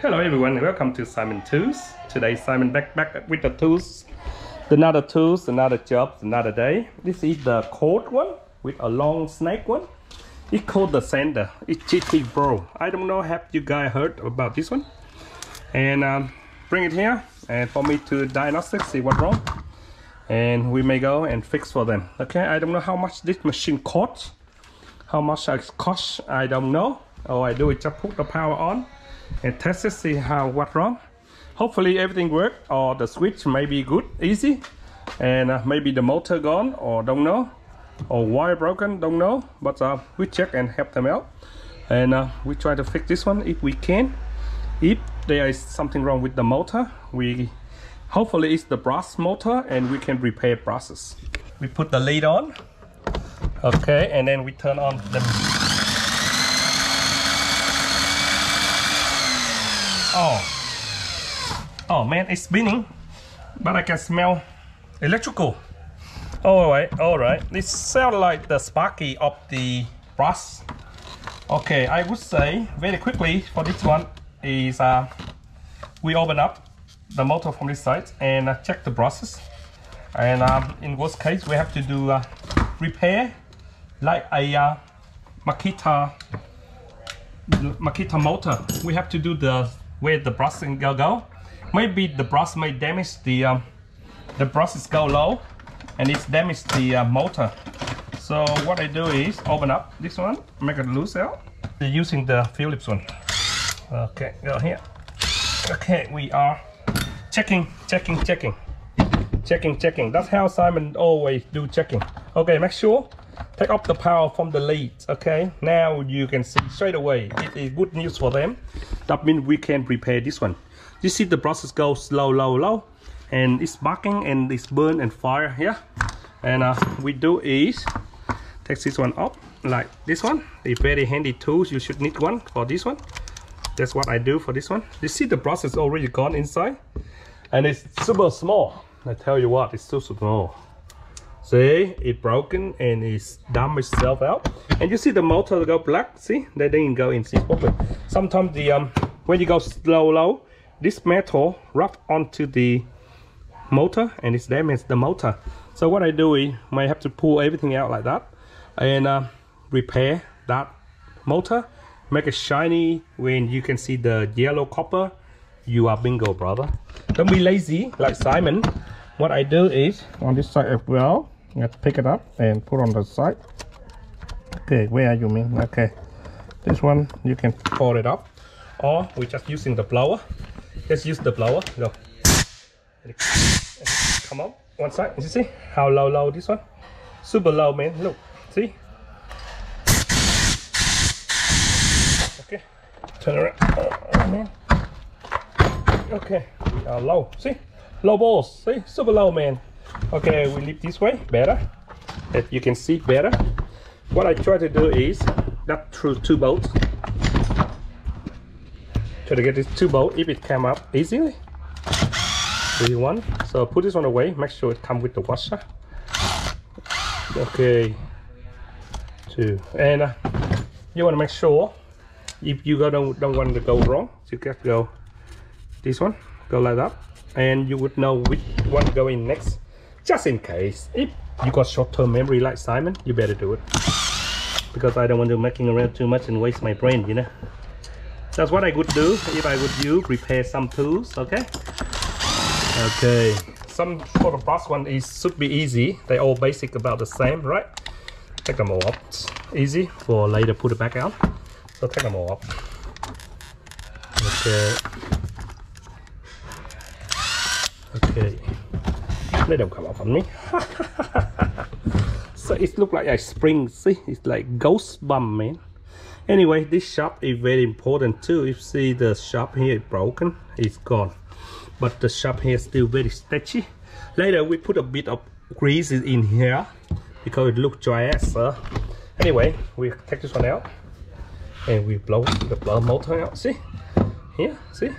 Hello everyone, welcome to Simon Tools. Today Simon back with the tools. Another tools, another job, another day. This is the cold one with a long snake one. It's called the sander. It's GTPRO. I don't know, have you guys heard about this one? And bring it here and for me to diagnostic, see what's wrong. And we may go and fix for them. Okay, I don't know how much this machine costs. How much it costs, I don't know. All I do is just put the power on and test it, see what's wrong. Hopefully everything works, or the switch may be good, easy, and maybe the motor gone, or don't know, or wire broken, don't know. But we check and help them out, and we try to fix this one if we can. If there is something wrong with the motor, hopefully it's the brass motor, and we can repair brushes. We put the lid on, okay, and then we turn on the. Oh man, it's spinning, but I can smell electrical. All right. It sounds like the sparky of the brass. Okay, I would say very quickly for this one is we open up the motor from this side and check the brushes. And in worst case, we have to do repair like a Makita motor. We have to do the where the brushing go. Maybe the brush may damage the brushes go low and it's damaged the motor. So what I do is open up this one, make it loose out. They're using the Phillips one. Okay, go here. Okay, we are checking. That's how Simon always do checking. Okay, make sure take off the power from the lead. Okay, now you can see straight away it is good news for them. That means we can repair this one. You see the process goes low, and it's sparking and it's burn and fire here. And we do is take this one up like this one. It's very handy tools. You should need one for this one. That's what I do for this one. You see the process already gone inside, and it's super small. I tell you what, it's so small. See, it's broken and it's damaged itself out. And you see the motor go black. See, they didn't go in properly. Sometimes the when you go low, this metal rub onto the motor and it's damaged the motor. So what I do is might have to pull everything out like that and repair that motor, make it shiny. When you can see the yellow copper, you are bingo, brother. Don't be lazy like Simon. What I do is on this side as well, you have to pick it up and put on the side. Okay, where are you, man? Okay, this one you can fold it up, or we're just using the blower. Just use the blower. Go. And come up one side. You see how low this one? Super low, man. Look, see? Okay, turn around. Oh, man. Okay, low. See? Low balls. See? Super low, man. Okay, we leave this way better, that you can see better. What I try to do is that through two bolts. Try to get this two bolts if it came up easily. 3, 1. So put this one away. Make sure it comes with the washer. Okay. 2. And you want to make sure if you don't want to go wrong, you can go this one, go like that, and you would know which one to go in next. Just in case, if you got short-term memory like Simon, you better do it. Because I don't want to making around too much and waste my brain, you know. That's what I would do if I would repair some tools, okay? Okay, some for the brass one should be easy. They all basic about the same, right? Take them all up. Easy for later put it back out. So take them all up. Okay. They don't come up on me. So it looks like a spring. See, it's like ghost bum, man. Anyway, this shop is very important too. If you see the shop here is broken, it's gone, but the shop here is still very stretchy. Later we put a bit of grease in here because it looks dry as anyway, we take this one out and we blow the motor out. See here, see,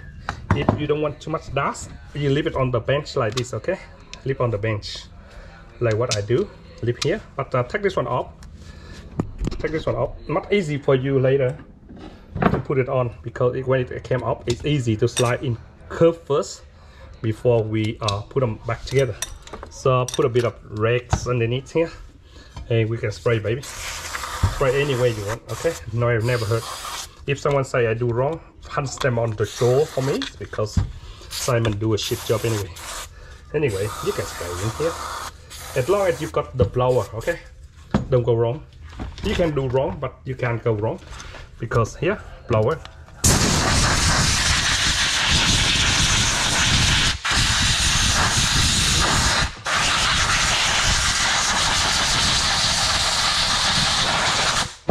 if you don't want too much dust, you leave it on the bench like this. Okay, leave on the bench like what I do, leave here. But take this one off. Take this one off. Not easy for you later to put it on, because when it came up, it's easy to slide in curve first before we put them back together. So put a bit of rags underneath here, and we can spray, baby. Spray any way you want, okay? No, I've never heard. If someone say I do wrong, punch them on the jaw for me, because Simon do a shit job anyway. Anyway, you can spray in here as long as you got the blower, okay? Don't go wrong. You can do wrong, but you can't go wrong, because here, blower.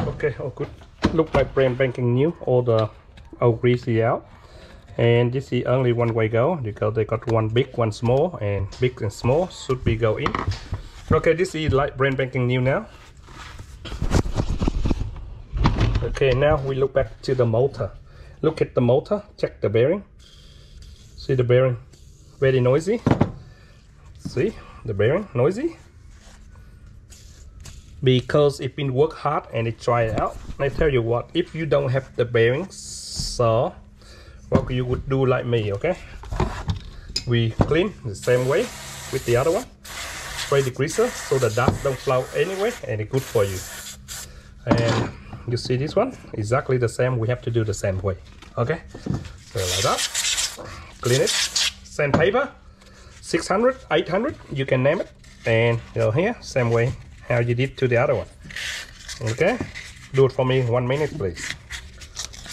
Okay, all good. Look like brand banking new. All the old greasy out. And this is only one way go, because they got one big, one small, and big and small should be go in. Okay, this is like brand banking new now. Okay, now we look back to the motor. Look at the motor, check the bearing. See the bearing, very noisy. See the bearing, noisy. Because it been work hard and it dry out. I tell you what, if you don't have the bearings, so what you would do like me, okay? We clean the same way with the other one. Spray the greaser so the dust don't flow anyway, and it's good for you. And you see this one, exactly the same. We have to do the same way, okay? So like that, clean it, sandpaper, 600, 800, you can name it, and go here, same way how you did to the other one. Okay, do it for me 1 minute, please.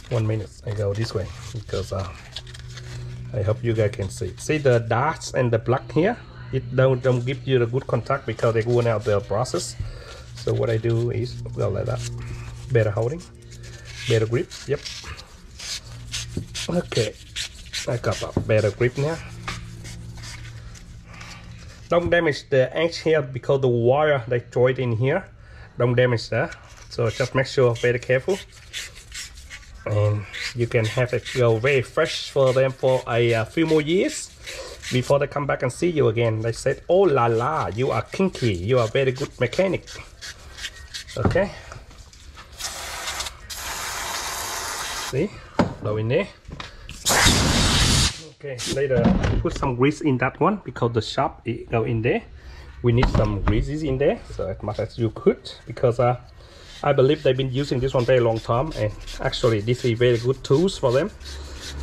1 minute. I go this way because I hope you guys can see the dots and the black here. It don't give you the good contact because they ruin out the process. So what I do is go like that. Better holding, better grip. Yep. Okay, I got a better grip now. Don't damage the edge here because the wire they joined in here. Don't damage that. So just make sure very careful. And you can have it go very fresh for them for a few more years before they come back and see you again. They said, oh la la, you are kinky, you are very good mechanic. Okay. See, blow in there. Okay, later put some grease in that one because the shaft it go in there. We need some greases in there, so as much as you could, because I believe they've been using this one very long time, and actually this is very good tools for them.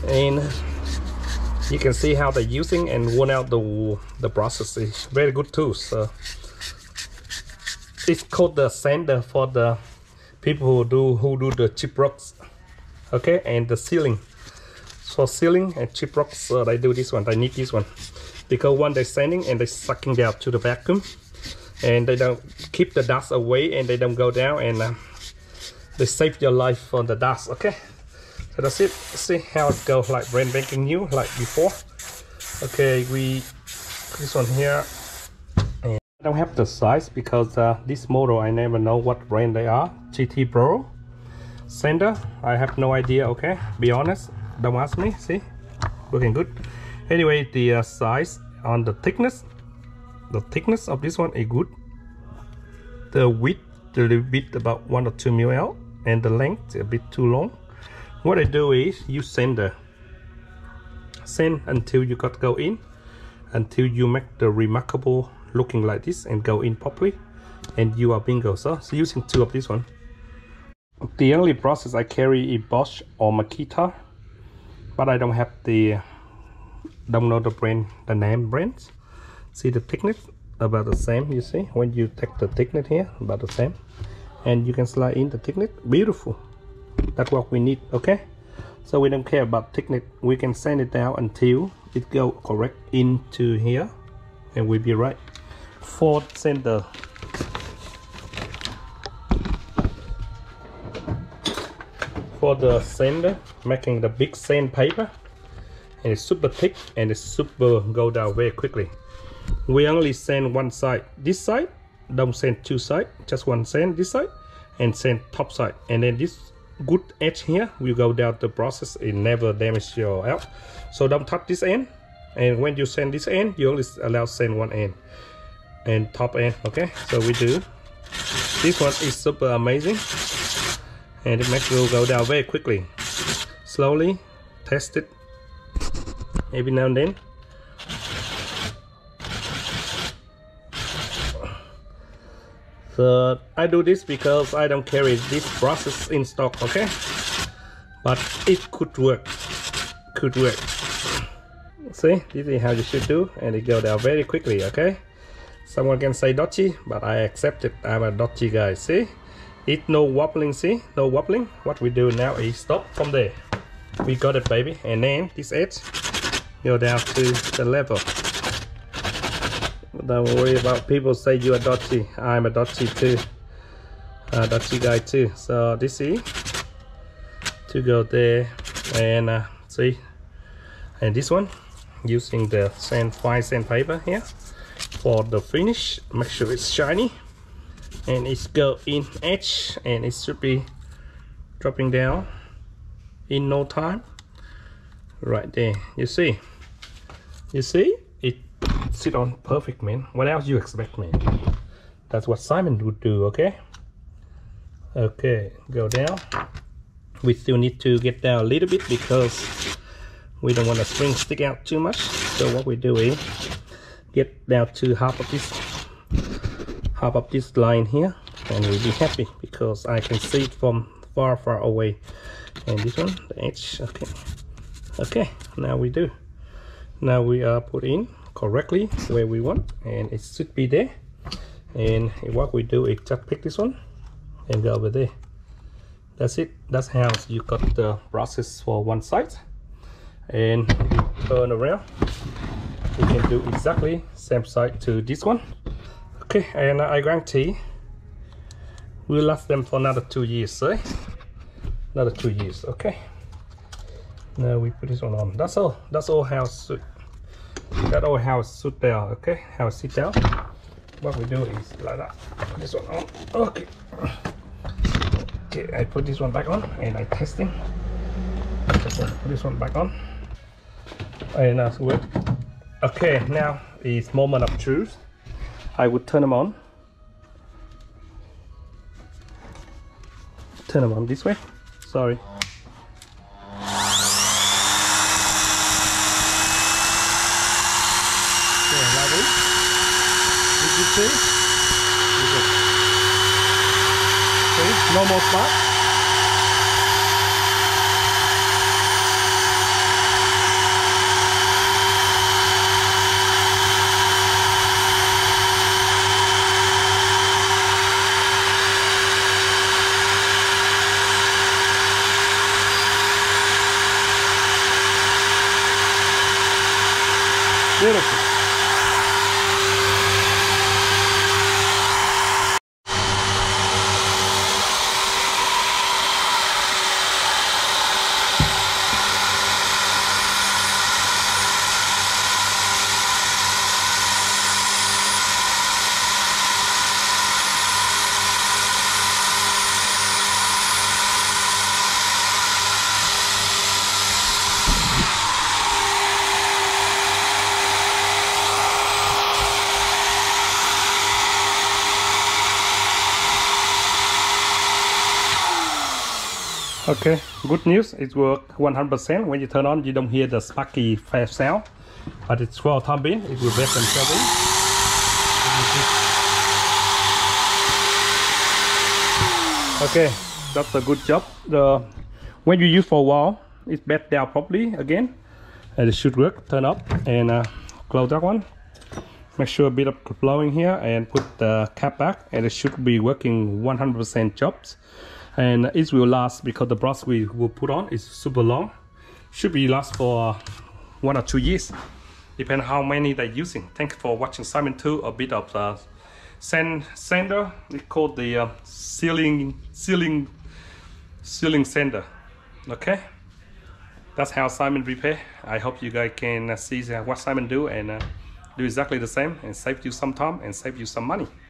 And you can see how they're using and worn out the process. Is very good tools. So it's called the sander for the people who do the GTPRO, okay, and the sealing. For sealing and GTPRO, they do this one. They need this one because one they're sanding and they're sucking down to the vacuum, and they don't keep the dust away and they don't go down, and they save your life from the dust. Okay, so that's it. See how it goes like brand banking new like before. Okay, we this one here, and I don't have the size because this model I never know what brand they are. GTPRO sander, I have no idea. Okay, be honest, don't ask me. See, looking good. Anyway, the size on the thickness of this one is good. The width a little bit about 1 or 2 mm, and the length a bit too long. What I do is you sand until you got go in, until you make the remarkable looking like this and go in properly, and you are bingo. So using 2 of this one. The only process I carry is Bosch or Makita, but I don't have the don't know the brand, the name brands. See the thickness about the same. You see when you take the thickness here about the same, and you can slide in the thickness. Beautiful. That's what we need. Okay, so we don't care about thickness. We can sand it down until it go correct into here, and we'll be right. For center, for the sander, making the big sandpaper, and it's super thick and it's super go down very quickly. We only sand one side. This side, don't sand 2 sides, just one sand this side and sand top side, and then this good edge here will go down the process. It never damage your out, so don't touch this end. And when you sand this end, you only allow sand one end and top end. Okay, so we do this one is super amazing, and it makes you go down very quickly. slowly test it every now and then. So I do this because I don't carry this process in stock, okay? But it could work. See, this is how you should do, and it go down very quickly, okay? Someone can say dodgy, but I accept it. I'm a dodgy guy. See, it no wobbling. See, no wobbling. What we do now is stop from there. We got it, baby, and then this edge go down to the level. Don't worry about people say you are dodgy. I'm a dodgy too, dodgy guy too. So this is to go there, and see, and this one using the fine sandpaper here for the finish. Make sure it's shiny, and it's go in edge, and it should be dropping down in no time. Right there, you see it sit on perfect, man. What else you expect, man? That's what Simon would do. Okay, go down. We still need to get down a little bit because we don't want the string stick out too much. So what we do is get down to half of this line here, and we'll be happy because I can see it from far away. And this one, the edge. Okay, now we are put in correctly where we want, and it should be there. And what we do is just pick this one and go over there. That's it. That's how you got the process for one side, and you turn around. You can do exactly same side to this one. Okay, and I guarantee we'll last them for another 2 years, eh? Another 2 years. Okay, now we put this one on. That's all how it should. That's all how it should down. Okay, how it sit down. What we do is like that. Put this one on. Okay, I put this one back on, and I testing. Put this one back on, and that's good. Okay, now is moment of truth. I would turn them on. Turn them on this way. Sorry. Okay, lovely. Did you see? See? No more spark. Beautiful. Okay, good news, it works 100%. When you turn on, you don't hear the sparky fast sound, but it's for time being, it will rest themselves in. Okay, that's a good job. When you use for a while, it's bed down properly again, and it should work. Turn up and close that one. Make sure a bit of blowing here, and put the cap back, and it should be working 100% jobs. And it will last because the brush we will put on is super long. Should be last for 1 or 2 years, depending how many they're using. Thank you for watching Simon 2. A bit of sander. We call the ceiling sander. Okay, that's how Simon repair. I hope you guys can see what Simon do, and do exactly the same, and save you some time and save you some money.